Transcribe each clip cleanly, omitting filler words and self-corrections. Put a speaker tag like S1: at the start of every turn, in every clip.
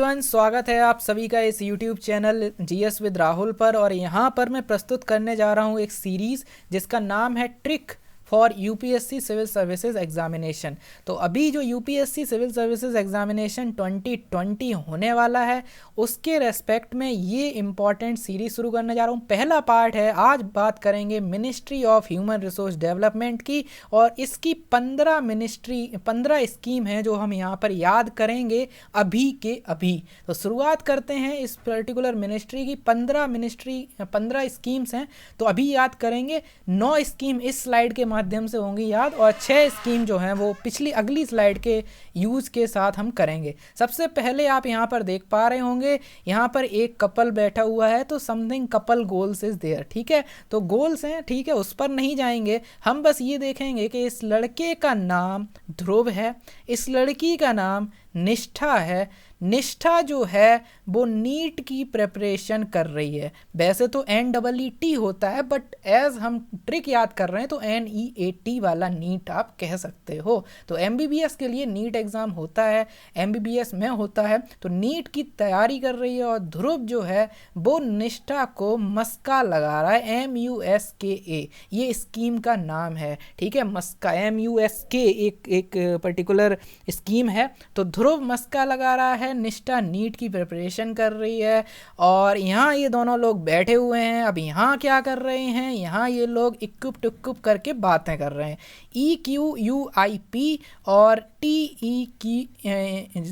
S1: स्वागत है आप सभी का इस YouTube channel GS with Rahul पर। और यहाँ पर मैं प्रस्तुत करने जा रहा हूँ एक सीरीज़ जिसका नाम है trick for UPSC civil services examination. तो अभी जो यूपीएससी सिविल सर्विसेज एग्जामिनेशन 2020 होने वाला है उसके रेस्पेक्ट में ये इम्पॉर्टेंट सीरीज शुरू करने जा रहा हूँ। पहला पार्ट है, आज बात करेंगे ministry of human resource development की और इसकी 15 स्कीम है जो हम यहाँ पर याद करेंगे अभी के अभी। तो शुरुआत करते हैं इस पर्टिकुलर मिनिस्ट्री की। 15 स्कीम्स हैं तो अभी याद करेंगे। 9 स्कीम इस स्लाइड के माध्यम से होंगी याद और 6 स्कीम जो हैं वो पिछली अगली स्लाइड के यूज के साथ हम करेंगे। सबसे पहले आप यहाँ पर देख पा रहे होंगे यहाँ पर एक कपल बैठा हुआ है तो something couple goals is there. ठीक है, तो गोल्स हैं, ठीक है, उस पर नहीं जाएंगे हम। बस ये देखेंगे कि इस लड़के का नाम ध्रुव है, इस लड़की का नाम निष्ठा है। निष्ठा जो है वो नीट की प्रिपरेशन कर रही है। वैसे तो NEET होता है बट एज हम ट्रिक याद कर रहे हैं तो NEAT वाला नीट आप कह सकते हो। तो MBBS के लिए नीट एग्ज़ाम होता है, MBBS में होता है, तो नीट की तैयारी कर रही है। और ध्रुव जो है वो निष्ठा को मस्का लगा रहा है, MUSKA ये स्कीम का नाम है। ठीक है, मस्का MUSK एक पर्टिकुलर स्कीम है। तो ध्रुव मस्का लगा रहा है, निष्ठा नीट की प्रिपरेशन कर रही है। और यहाँ ये दोनों लोग बैठे हुए हैं। अब यहाँ क्या कर रहे हैं, यहाँ ये लोग इक्विप टुक्कुप करके बातें कर रहे हैं। EQUIP और TEQ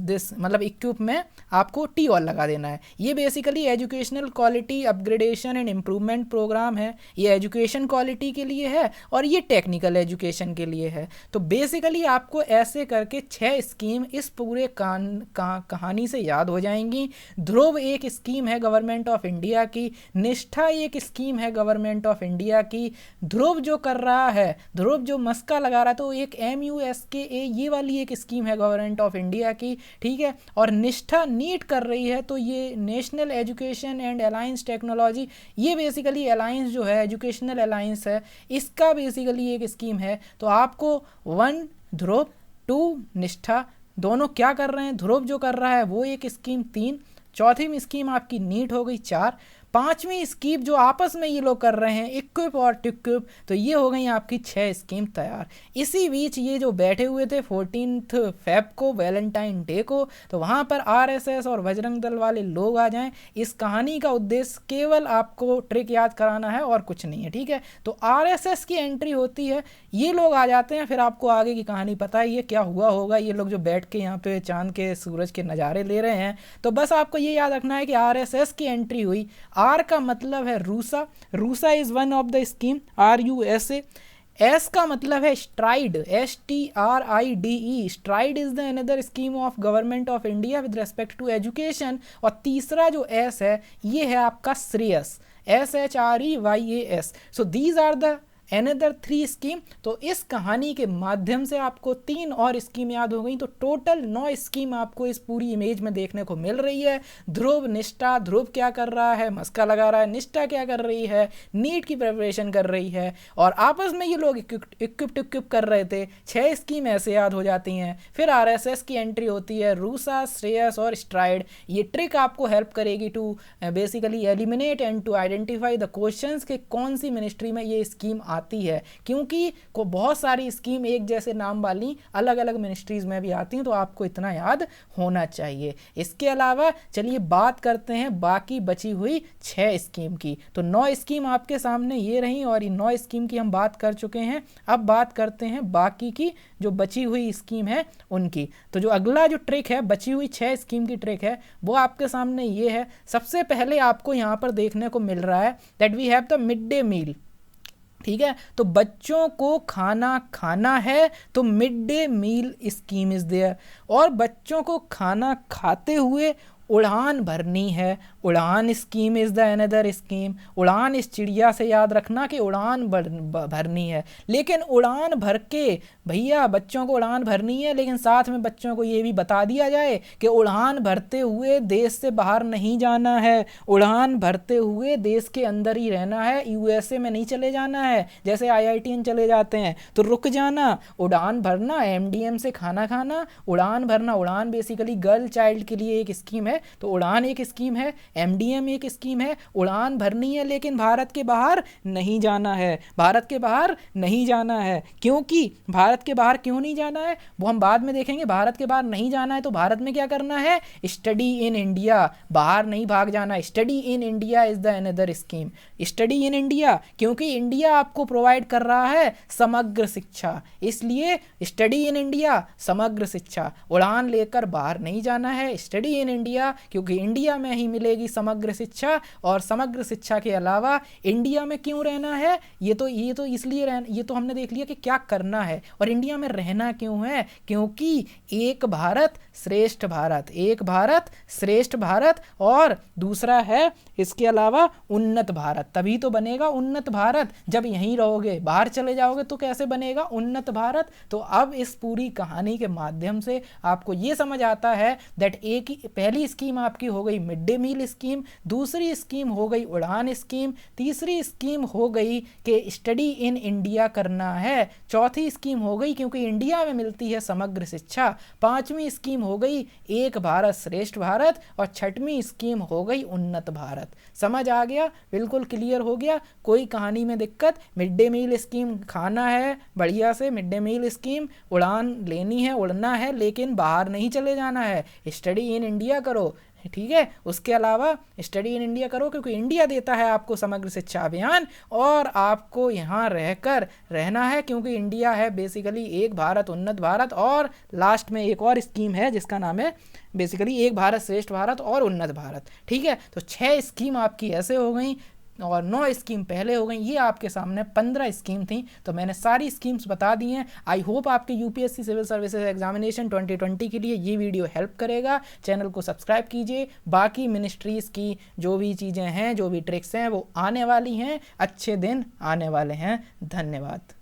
S1: दिस मतलब इक्विप में आपको टी और लगा देना है। ये basically educational quality upgradation and improvement programme है। ये एजुकेशन क्वालिटी के लिए है और ये टेक्निकल एजुकेशन के लिए है। तो बेसिकली आपको ऐसे करके 6 स्कीम इस पूरे कहानी से याद हो जाएंगी। ध्रुव एक स्कीम है गवर्नमेंट ऑफ इंडिया की, निष्ठा एक स्कीम है गवर्नमेंट ऑफ इंडिया की। ध्रुव जो कर रहा है, ध्रुव जो मस्का लगा रहा है तो एक MUSKA ये वाली एक स्कीम है गवर्नमेंट ऑफ इंडिया की। ठीक है, और निष्ठा नीट कर रही है तो ये national education and alliance technology, ये बेसिकली अलायंस जो है एजुकेशनल अलायंस है, इसका बेसिकली एक स्कीम है। तो आपको 1 ध्रुव 2 निष्ठा दोनों क्या कर रहे हैं, ध्रुव जो कर रहा है वो एक स्कीम 3, चौथी स्कीम आपकी नीट हो गई 4, 5वीं स्कीम जो आपस में ये लोग कर रहे हैं इक्विप और टिक्विप, तो ये हो गई आपकी 6 स्कीम तैयार। इसी बीच ये जो बैठे हुए थे 14 फेब को, वैलेंटाइन डे को, तो वहाँ पर RSS और बजरंग दल वाले लोग आ जाएं। इस कहानी का उद्देश्य केवल आपको ट्रिक याद कराना है और कुछ नहीं है। ठीक है, तो RSS की एंट्री होती है, ये लोग आ जाते हैं, फिर आपको आगे की कहानी पता है ये क्या हुआ होगा। ये लोग जो बैठ के यहाँ पे चांद के सूरज के नज़ारे ले रहे हैं, तो बस आपको ये याद रखना है कि RSS की एंट्री हुई। R का मतलब है RUSA, RUSA is one of the scheme, RUSA। S का मतलब है STRIDE, STRIDE, STRIDE is the another scheme of government of India with respect to education. और तीसरा जो S है ये है आपका Shreyas, SHREYAS। So these are the another 3 scheme. तो इस कहानी के माध्यम से आपको 3 और स्कीम याद हो गई, तो टोटल 9 स्कीम आपको इस पूरी इमेज में देखने को मिल रही है। ध्रुव निष्ठा, ध्रुव क्या कर रहा है, मस्का लगा रहा है, निष्ठा क्या कर रही है, नीट की प्रिपरेशन कर रही है, और आपस में ये लोग इक्विप कर रहे थे। 6 स्कीम ऐसे याद हो जाती हैं। फिर RSS की एंट्री होती है, रूसा, श्रेयस और स्ट्राइड। ये ट्रिक आपको हेल्प करेगी to basically eliminate and to identify the questions के कौन सी मिनिस्ट्री में ये स्कीम आती है, क्योंकि को बहुत सारी स्कीम एक जैसे नाम वाली अलग अलग मिनिस्ट्रीज में भी आती हैं, तो आपको इतना याद होना चाहिए। इसके अलावा चलिए बात करते हैं बाकी बची हुई 6 स्कीम की। तो 9 स्कीम आपके सामने ये रही और ये 9 स्कीम की हम बात कर चुके हैं। अब बात करते हैं बाकी की जो बची हुई स्कीम है उनकी। तो जो अगला जो ट्रिक है, बची हुई 6 स्कीम की ट्रिक है, वो आपके सामने ये है। सबसे पहले आपको यहाँ पर देखने को मिल रहा है that we have the mid day meal. ठीक है, तो बच्चों को खाना खाना है तो mid day meal scheme is there. और बच्चों को खाना खाते हुए उड़ान भरनी है, उड़ान scheme is the another scheme. उड़ान इस चिड़िया से याद रखना कि उड़ान भरनी है, लेकिन उड़ान भर के भैया बच्चों को उड़ान भरनी है, लेकिन साथ में बच्चों को ये भी बता दिया जाए कि उड़ान भरते हुए देश से बाहर नहीं जाना है, उड़ान भरते हुए देश के अंदर ही रहना है, USA में नहीं चले जाना है जैसे IITian चले जाते हैं। तो रुक जाना, उड़ान भरना, MDM से खाना खाना, उड़ान भरना। उड़ान बेसिकली गर्ल चाइल्ड के लिए एक स्कीम है है, तो उड़ान एक स्कीम है, MDM एक स्कीम है। उड़ान भरनी है लेकिन भारत के बाहर नहीं जाना है, भारत के बाहर नहीं जाना है। क्योंकि भारत के बाहर क्यों नहीं जाना है वो हम बाद में देखेंगे। भारत के बाहर नहीं जाना है तो भारत में क्या करना है, स्टडी इन इंडिया, बाहर नहीं भाग जाना। Study in India is the another scheme, study in India, क्योंकि इंडिया आपको प्रोवाइड कर रहा है समग्र शिक्षा, इसलिए स्टडी इन इंडिया, समग्र शिक्षा। उड़ान लेकर बाहर नहीं जाना है, स्टडी इन इंडिया, क्योंकि इंडिया में ही मिलेगी समग्र शिक्षा। और समग्र शिक्षा के अलावा इंडिया में क्यों रहना है, ये तो इसलिए ये तो हमने देख लिया कि क्या करना है। और इंडिया में रहना क्यों है, क्योंकि एक भारत श्रेष्ठ भारत, एक भारत श्रेष्ठ भारत, और दूसरा है इसके अलावा उन्नत भारत। तभी तो बनेगा उन्नत भारत जब यहीं रहोगे, बाहर चले जाओगे तो कैसे बनेगा उन्नत भारत। तो अब इस पूरी कहानी के माध्यम से आपको ये समझ आता है दैट एक ही पहली स्कीम आपकी हो गई मिड डे मील स्कीम, दूसरी स्कीम हो गई उड़ान स्कीम, तीसरी स्कीम हो गई कि स्टडी इन इंडिया करना है, चौथी स्कीम हो गई क्योंकि इंडिया में मिलती है समग्र शिक्षा, पांचवी स्कीम हो गई एक भारत श्रेष्ठ भारत, और छठवीं स्कीम हो गई उन्नत भारत। समझ आ गया, बिल्कुल क्लियर हो गया, कोई कहानी में दिक्कत। मिड डे मील स्कीम खाना है बढ़िया से, मिड डे मील स्कीम, उड़ान लेनी है, उड़ना है लेकिन बाहर नहीं चले जाना है, स्टडी इन इंडिया करो, ठीक है। उसके अलावा स्टडी इन इंडिया करो क्योंकि इंडिया देता है आपको समग्र शिक्षा अभियान, और आपको यहाँ रहकर रहना है क्योंकि इंडिया है बेसिकली एक भारत उन्नत भारत। और लास्ट में एक और स्कीम है जिसका नाम है बेसिकली एक भारत श्रेष्ठ भारत और उन्नत भारत, ठीक है। तो 6 स्कीम आपकी ऐसे हो गई और 9 स्कीम पहले हो गई। ये आपके सामने 15 स्कीम थी, तो मैंने सारी स्कीम्स बता दी हैं। आई होप आपके यूपीएससी सिविल सर्विसेज एग्जामिनेशन 2020 के लिए ये वीडियो हेल्प करेगा। चैनल को सब्सक्राइब कीजिए, बाकी मिनिस्ट्रीज़ की जो भी चीज़ें हैं, जो भी ट्रिक्स हैं वो आने वाली हैं, अच्छे दिन आने वाले हैं। धन्यवाद।